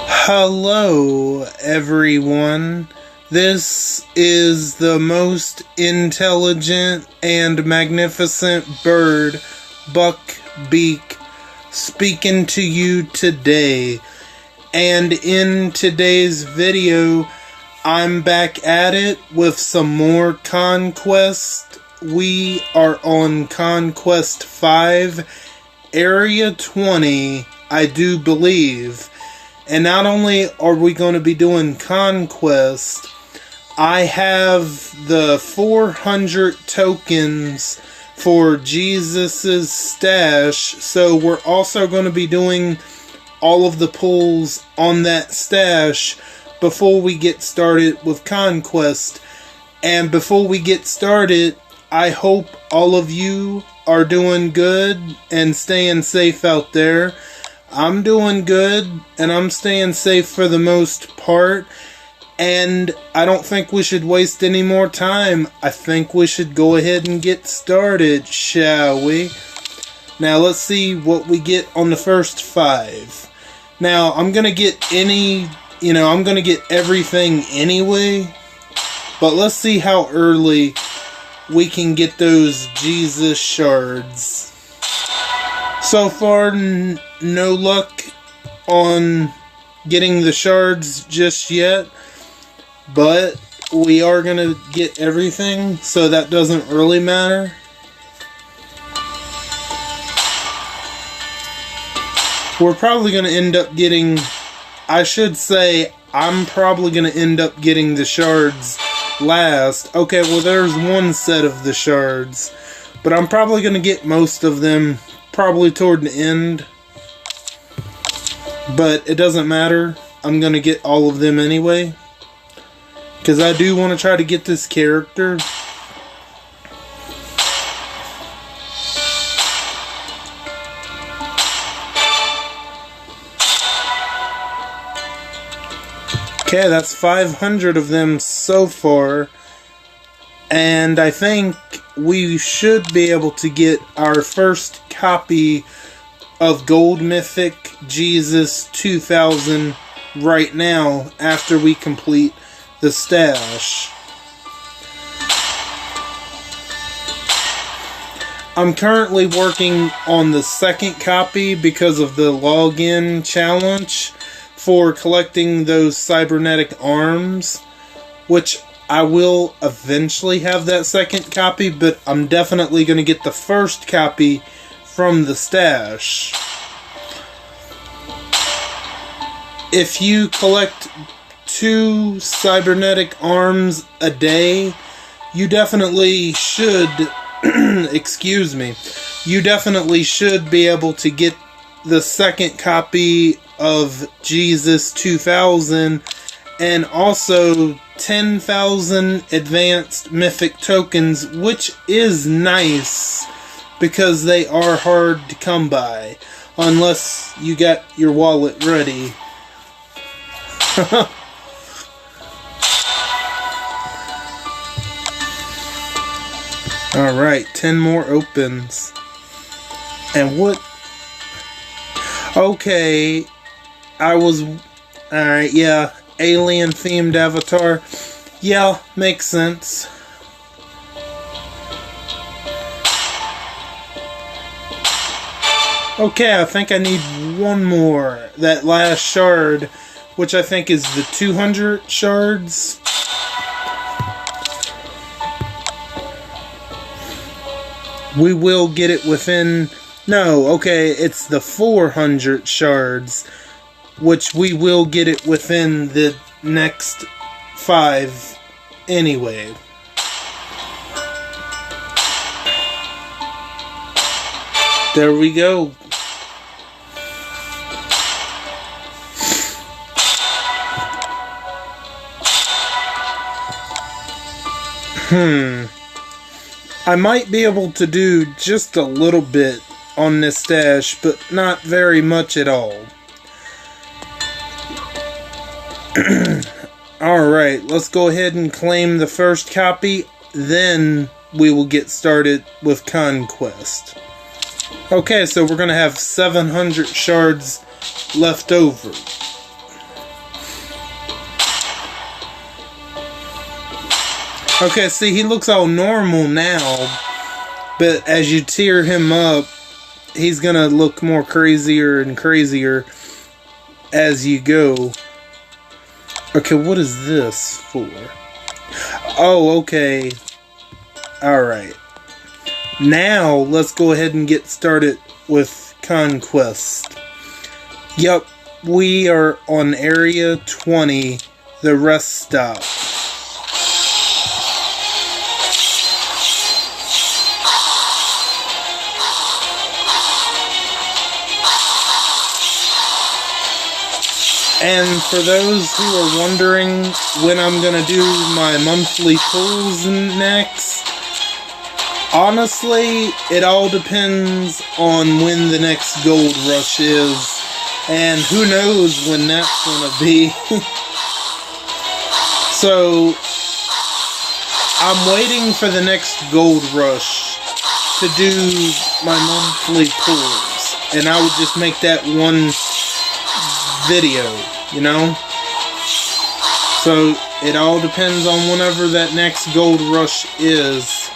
Hello, everyone. This is the most intelligent and magnificent bird, Beak, speaking to you today. And in today's video, I'm back at it with some more Conquest. We are on Conquest 5, Area 20, I do believe. And not only are we going to be doing Conquest, I have the 400 tokens for Jesus' stash, so we're also going to be doing all of the pulls on that stash before we get started with Conquest. And before we get started, I hope all of you are doing good and staying safe out there. I'm doing good, and I'm staying safe for the most part, and I don't think we should waste any more time. I think we should go ahead and get started, shall we? Now, let's see what we get on the first 5. Now, I'm gonna get I'm gonna get everything anyway, but let's see how early we can get those Jesus shards. So far, no luck on getting the shards just yet, but we are going to get everything, so that doesn't really matter. We're probably going to end up getting, I'm probably going to end up getting the shards last. Okay, well there's one set of the shards, but I'm probably going to get most of them probably toward the end. But it doesn't matter. I'm going to get all of them anyway, because I do want to try to get this character. Okay, that's 500 of them so far. And I think we should be able to get our first copy of Gold Mythic Jesus 2000 right now after we complete the stash. I'm currently working on the second copy because of the login challenge for collecting those cybernetic arms, which I will eventually have that second copy, but I'm definitely going to get the first copy from the stash. If you collect 2 cybernetic arms a day, you definitely should, you definitely should be able to get the second copy of Jesus 2000 and also 10,000 advanced mythic tokens, which is nice because they are hard to come by unless you got your wallet ready. Alright, 10 more opens. And what? Okay, alright, yeah, alien themed avatar. Yeah, makes sense. Okay, I think I need one more. That last shard, which I think is the 200 shards. We will get it within... No, okay, it's the 400 shards, which we will get it within the next 5 anyway. There we go. I might be able to do just a little bit on this stash, but not very much at all. Alright, let's go ahead and claim the first copy, then we will get started with Conquest. Okay, so we're going to have 700 shards left over. Okay, see, he looks all normal now, but as you tear him up, he's gonna look more crazier and crazier as you go. Okay, what is this for? Oh, okay. Alright. Now, let's go ahead and get started with Conquest. Yup, we are on Area 20, the rest stop. And for those who are wondering when I'm going to do my monthly pulls next, honestly, it all depends on when the next gold rush is, and who knows when that's going to be. So, I'm waiting for the next gold rush to do my monthly pulls, and I would just make that one video, you know? So, it all depends on whenever that next gold rush is.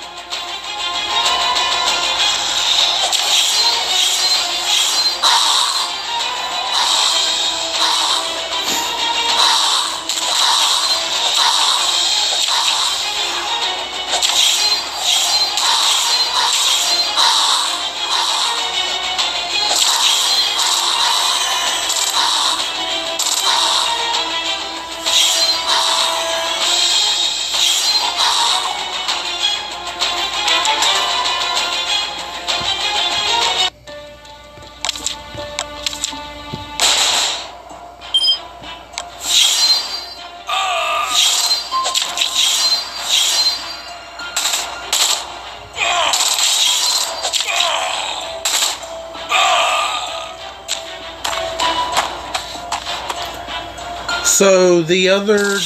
So the other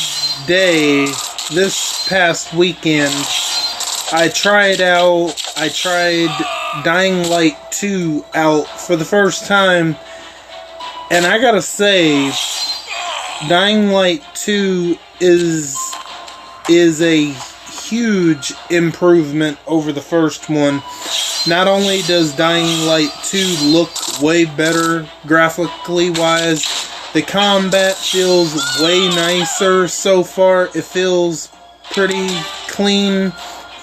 day, this past weekend, I tried Dying Light 2 out for the first time, and I gotta say, Dying Light 2 is a huge improvement over the first one. Not only does Dying Light 2 look way better graphically wise, the combat feels way nicer so far. It feels pretty clean,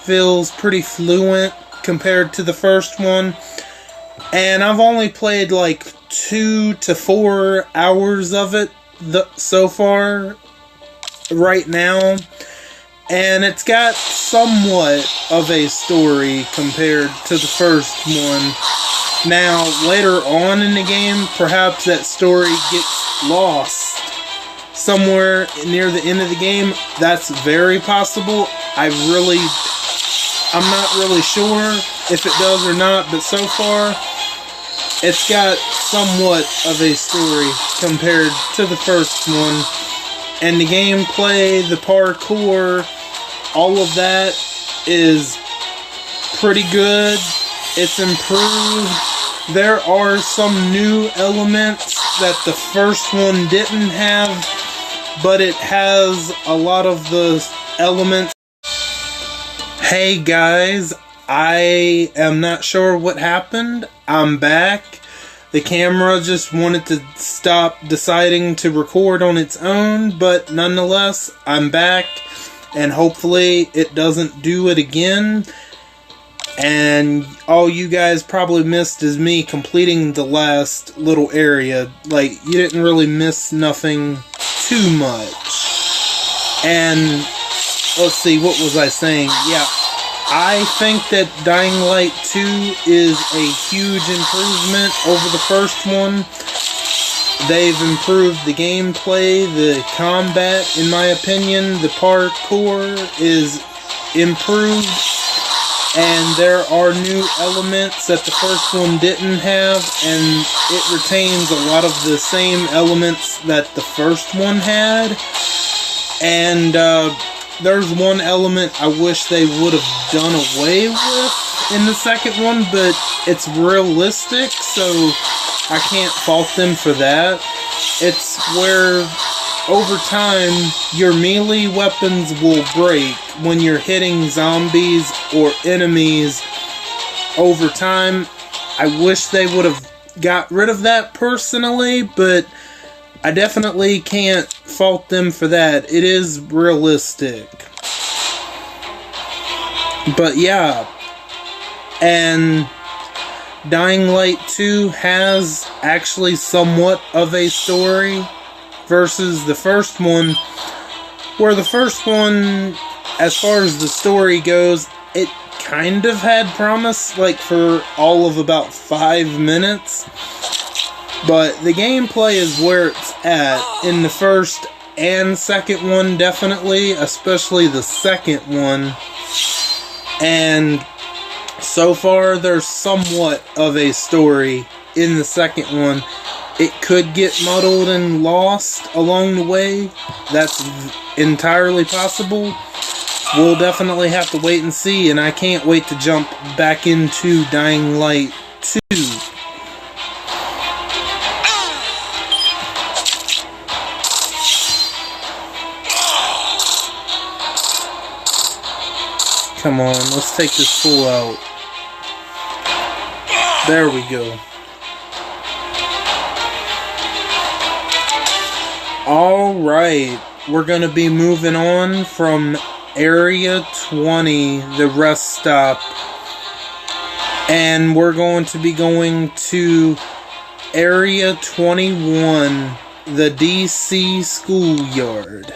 feels pretty fluent compared to the first one. And I've only played like 2 to 4 hours of it so far right now. And it's got somewhat of a story compared to the first one. Now, later on in the game, perhaps that story gets lost somewhere near the end of the game. That's very possible. I'm not really sure if it does or not, but so far, it's got somewhat of a story compared to the first one. And the gameplay, the parkour, all of that is pretty good. It's improved. There are some new elements that the first one didn't have, but it has a lot of the elements. Hey guys, I am not sure what happened. I'm back. The camera just wanted to stop deciding to record on its own, but nonetheless, I'm back, and hopefully it doesn't do it again. And all you guys probably missed is me completing the last little area. Like, you didn't really miss nothing too much. And, let's see, what was I saying? Yeah, I think that Dying Light 2 is a huge improvement over the first one. They've improved the gameplay, the combat, in my opinion. The parkour is improved. And there are new elements that the first one didn't have, and it retains a lot of the same elements that the first one had. And there's one element I wish they would have done away with in the second one, but it's realistic, so I can't fault them for that. It's where over time, your melee weapons will break when you're hitting zombies or enemies over time. I wish they would have got rid of that personally, but I definitely can't fault them for that. It is realistic. But yeah, and Dying Light 2 has actually somewhat of a story versus the first one, where the first one, as far as the story goes, it kind of had promise, like for all of about 5 minutes, but the gameplay is where it's at in the first and second one, definitely, especially the second one. And so far, there's somewhat of a story in the second one. It could get muddled and lost along the way. That's entirely possible. We'll definitely have to wait and see, and I can't wait to jump back into Dying Light 2. Come on, let's take this fool out. There we go. Alright, we're going to be moving on from Area 20, the rest stop. And we're going to be going to Area 21, the DC schoolyard.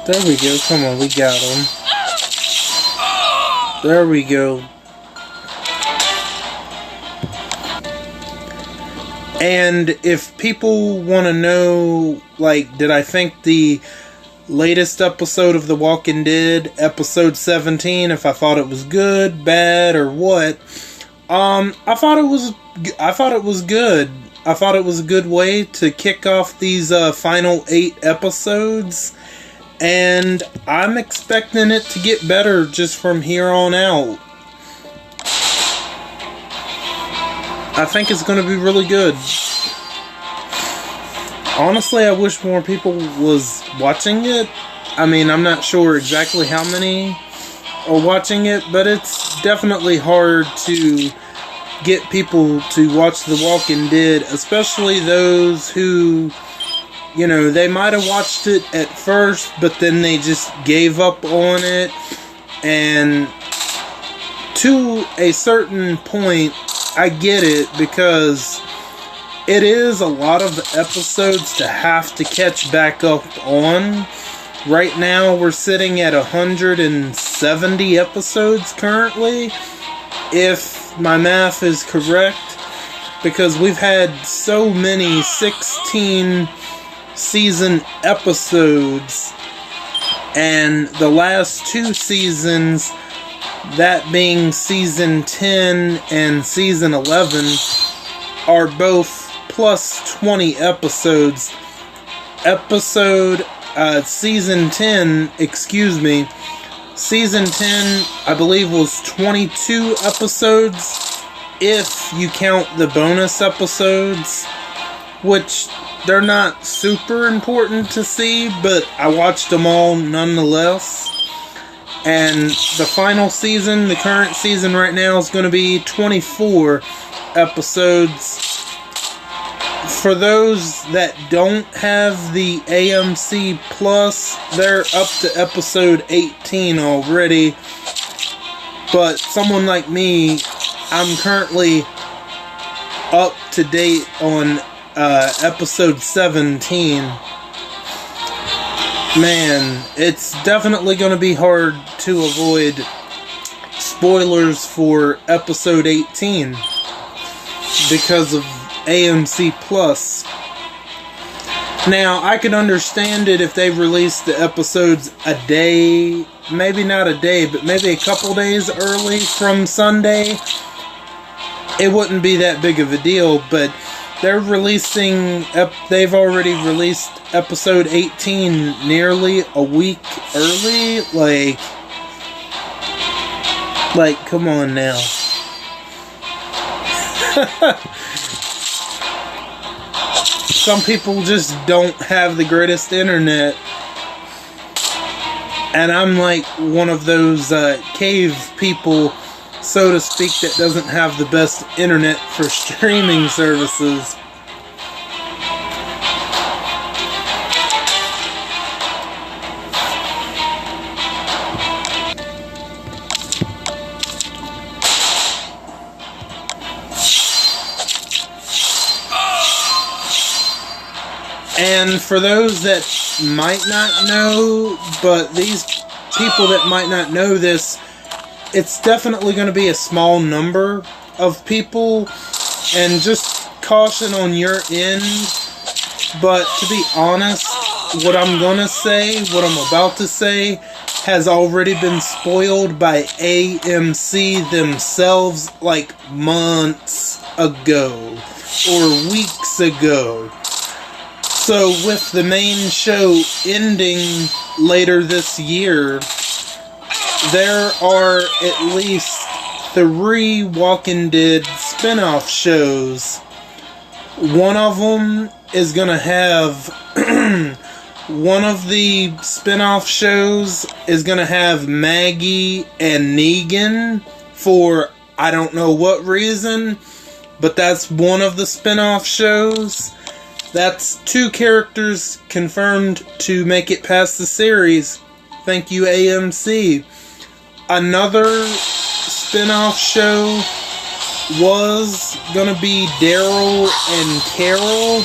There we go. Come on, we got him. There we go. And if people want to know, like, did I think the latest episode of The Walking Dead, episode 17, if I thought it was good, bad, or what? I thought it was good. I thought it was a good way to kick off these final 8 episodes. And I'm expecting it to get better just from here on out. I think it's going to be really good. Honestly, I wish more people was watching it. I mean, I'm not sure exactly how many are watching it, but it's definitely hard to get people to watch The Walking Dead, especially those who, you know, they might have watched it at first, but then they just gave up on it. And to a certain point, I get it, because it is a lot of episodes to have to catch back up on. Right now, we're sitting at 170 episodes currently, if my math is correct, because we've had so many 16 season episodes, and the last 2 seasons, that being season 10 and season 11, are both plus 20 episodes. Season 10, season 10, I believe, was 22 episodes, if you count the bonus episodes, which they're not super important to see, but I watched them all nonetheless. And the final season, the current season right now, is going to be 24 episodes. For those that don't have the AMC Plus, they're up to episode 18 already. But someone like me, I'm currently up to date on episode 17. Man, it's definitely going to be hard to avoid spoilers for episode 18 because of AMC Plus. Now, I could understand it if they released the episodes a day, maybe not a day, but maybe a couple days early from Sunday. It wouldn't be that big of a deal, but they're releasing, they've already released episode 18 nearly a week early. Like, come on now. Some people just don't have the greatest internet. And I'm like one of those cave people, so to speak, that doesn't have the best internet for streaming services. And for those that might not know, but these people that might not know this, it's definitely going to be a small number of people, and just caution on your end. But to be honest, what I'm going to say, what I'm about to say, has already been spoiled by AMC themselves like months ago or weeks ago. So with the main show ending later this year, there are at least 3 Walking Dead spin-off shows. One of them is going to have... one of the spin-off shows is going to have Maggie and Negan for I don't know what reason, but that's one of the spin-off shows. That's 2 characters confirmed to make it past the series. Thank you, AMC. Another spin-off show was gonna be Daryl and Carol,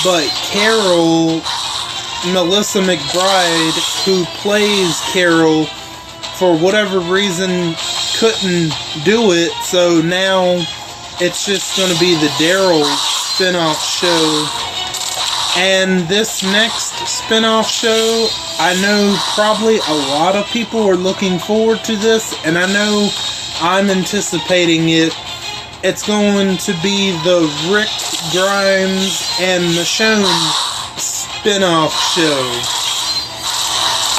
but Carol, Melissa McBride, who plays Carol, for whatever reason couldn't do it, so now it's just gonna be the Daryl spin-off show. And this next spin-off show, I know probably a lot of people are looking forward to this, and I know I'm anticipating it. It's going to be the Rick Grimes and Michonne spin-off show.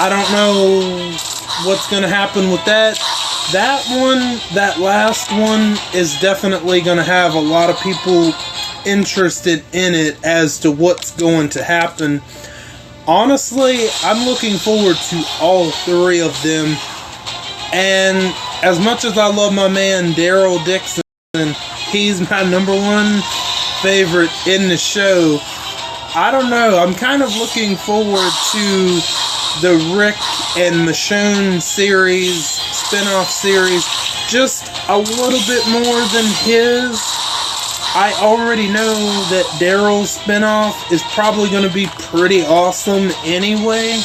I don't know what's going to happen with that. That one, that last one, is definitely going to have a lot of people interested in it as to what's going to happen. Honestly, I'm looking forward to all 3 of them. And as much as I love my man Daryl Dixon, he's my #1 favorite in the show. I don't know, I'm kind of looking forward to the Rick and Michonne series, spin-off series, just a little bit more than his. I already know that Daryl's spinoff is probably going to be pretty awesome anyway,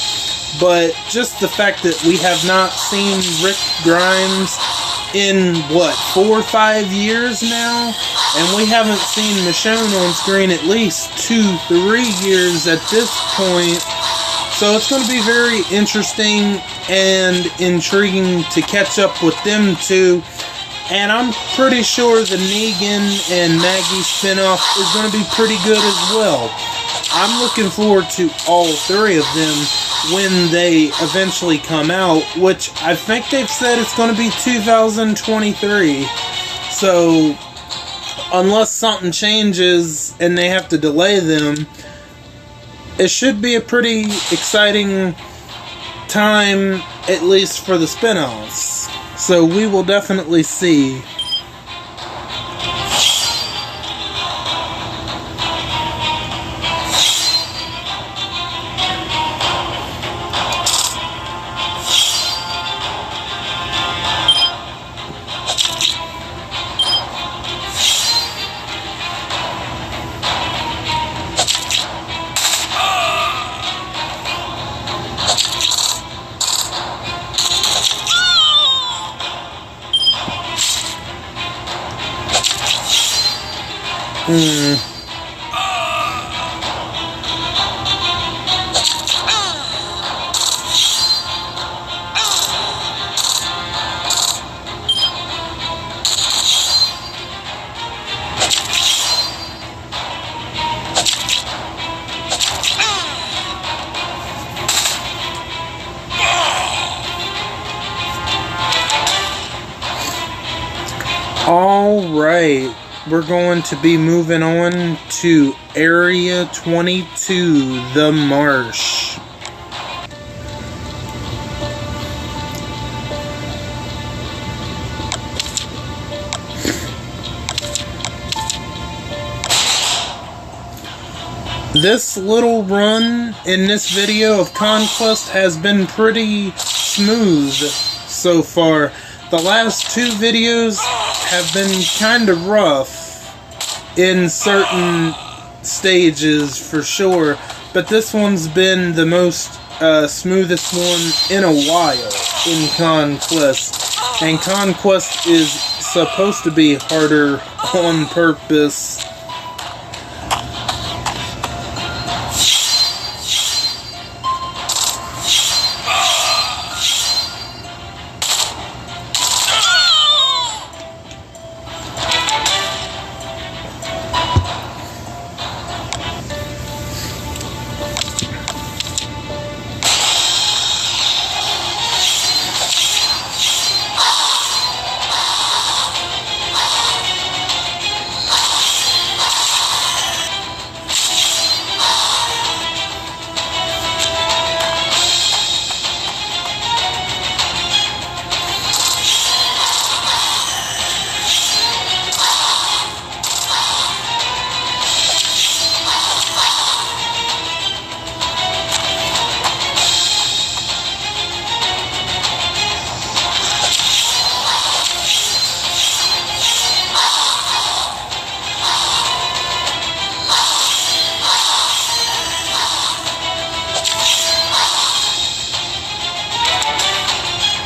but just the fact that we have not seen Rick Grimes in, what, 4 or 5 years now? And we haven't seen Michonne on screen at least 2-3 years at this point. So it's going to be very interesting and intriguing to catch up with them two. And I'm pretty sure the Negan and Maggie spinoff is going to be pretty good as well. I'm looking forward to all 3 of them when they eventually come out, which I think they've said it's going to be 2023. So, unless something changes and they have to delay them, it should be a pretty exciting time, at least for the spinoffs. So we will definitely see. Alright, we're going to be moving on to Area 22, the Marsh. This little run in this video of Conquest has been pretty smooth so far. The last 2 videos have been kind of rough in certain stages for sure, but this one's been the most smoothest one in a while in Conquest. And Conquest is supposed to be harder on purpose.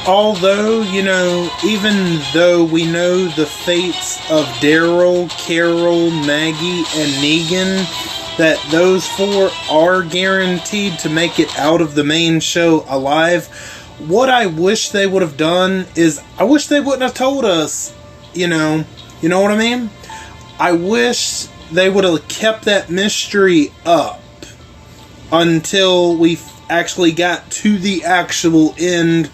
Although, you know, even though we know the fates of Daryl, Carol, Maggie, and Negan, that those 4 are guaranteed to make it out of the main show alive, what I wish they would have done is, I wish they wouldn't have told us, you know what I mean? I wish they would have kept that mystery up until we actually got to the actual end.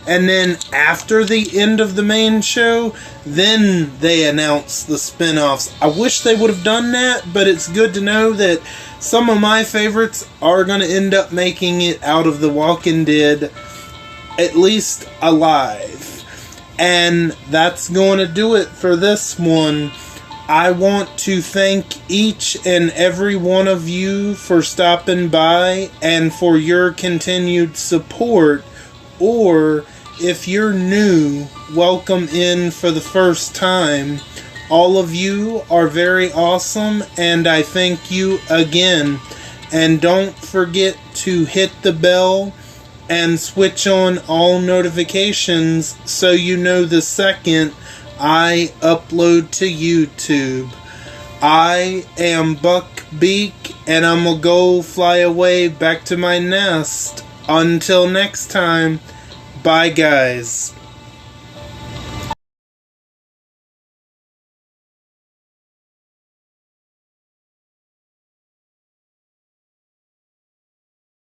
And then after the end of the main show, then they announce the spin-offs. I wish they would have done that, but it's good to know that some of my favorites are going to end up making it out of The Walking Dead, at least alive. And that's going to do it for this one. I want to thank each and every one of you for stopping by and for your continued support, or if you're new, welcome in for the first time. All of you are very awesome, and I thank you again. And don't forget to hit the bell and switch on all notifications so you know the second I upload to YouTube. I am Buck Beak, and I'm gonna go fly away back to my nest. Until next time, bye guys.